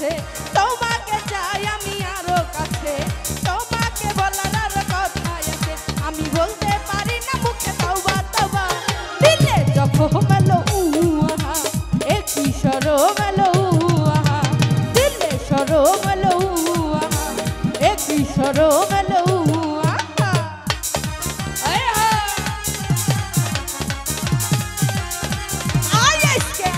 কাছে, তোমাকে চাই আমি আরো কাছে, তোমাকে বলার আরো কথা আছে, আমি বলতে পারি না মুখে তওবা তওবা, দিলে জখম এলো আহা, এ কি শরম এলো আহা, দিলে শরম এলো আহা, এ কি শরম এলো আহা। আয় হা আয় আজকে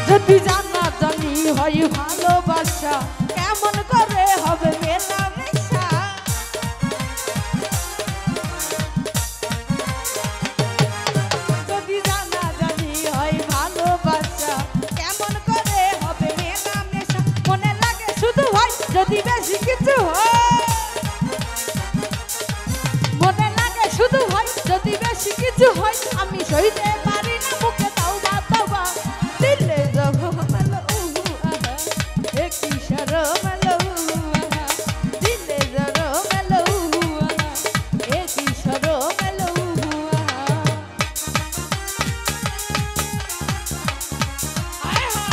যদি জানা জানি হয় ভালোবাসা কেমন করে হবে মেলামেশা, যদি জানা জানি হয় ভালোবাসা কেমন করে হবে মেলামেশা, মনে লাগে শুধু হয় যদি বেশি কিছু হয়, মনে লাগে শুধু হয় যদি বেশি কিছু হয়, আমি সইতে পারি না মুখে তওবা তওবা, দিলে জখম এলো আহা, এ কি শরম এলো আহা, দিলে জখম এলো আহা, এ কি শরম এলো আহা। আয় হা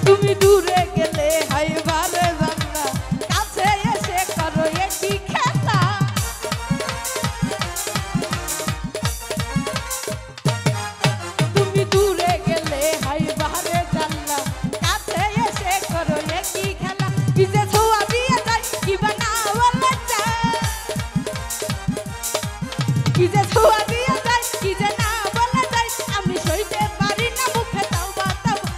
তুমি দূরে গেলে হাই বারে জানলা, কাছে এসে করো একই খেলা, তুমি দূরে গেলে হাই বারে জানলা, কাছে এসে করো একই খেলা, কি যে ছোঁয়া দিয়ে যায় কি বানা বলা যায়, কি যে ছোঁয়া দিয়ে যায় কি যে না বলা যায়, আমি সইতে পারি না মুখে তওবা তওবা,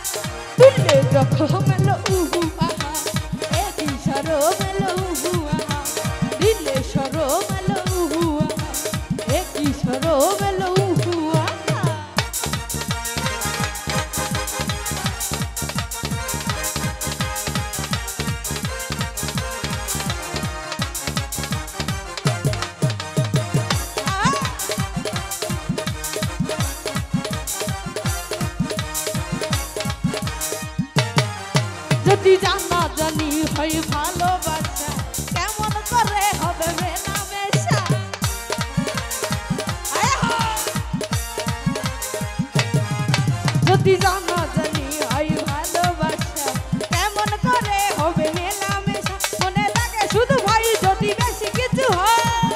দিলে জখম এলো আহা, এ কি শরম এলো আহা, দিলে শরম এলো আহা, এ কি শরম এলো আহা। যদি জানা জানি হয় ভালোবাসা কেমন করে হবে মেলামেশা, আয় হা যদি জানা জানি হয় ভালোবাসা কেমন করে হবে মেলামেশা, মনে লাগে শুধু ভাই যদি বেশি কিছু হয়,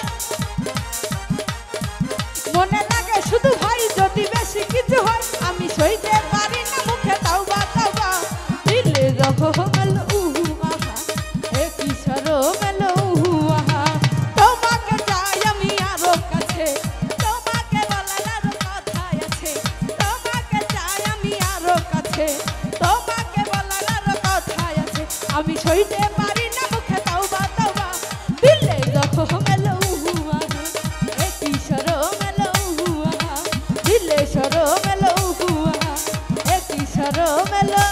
মনে লাগে শুধু ভাই যদি বেশি কিছু হয়, আমি সইতে পারি না মুখে তওবা তওবা, দিলে জখম এলো আহা, এ কি শরম এলো আহা, তোমাকে চাই আমি আরো কাছে, তোমাকে বলার আরো কথা আছে, তোমাকে চাই আমি আরো কাছে, তোমাকে বলার আরো কথা আছে, আমি সইতে পারি না মুখে তওবা তওবা, দিলে জখম এলো আহা, এ কি শরম এলো আহা, দিলে শরম এলো আহা, এ কি শরম এলো।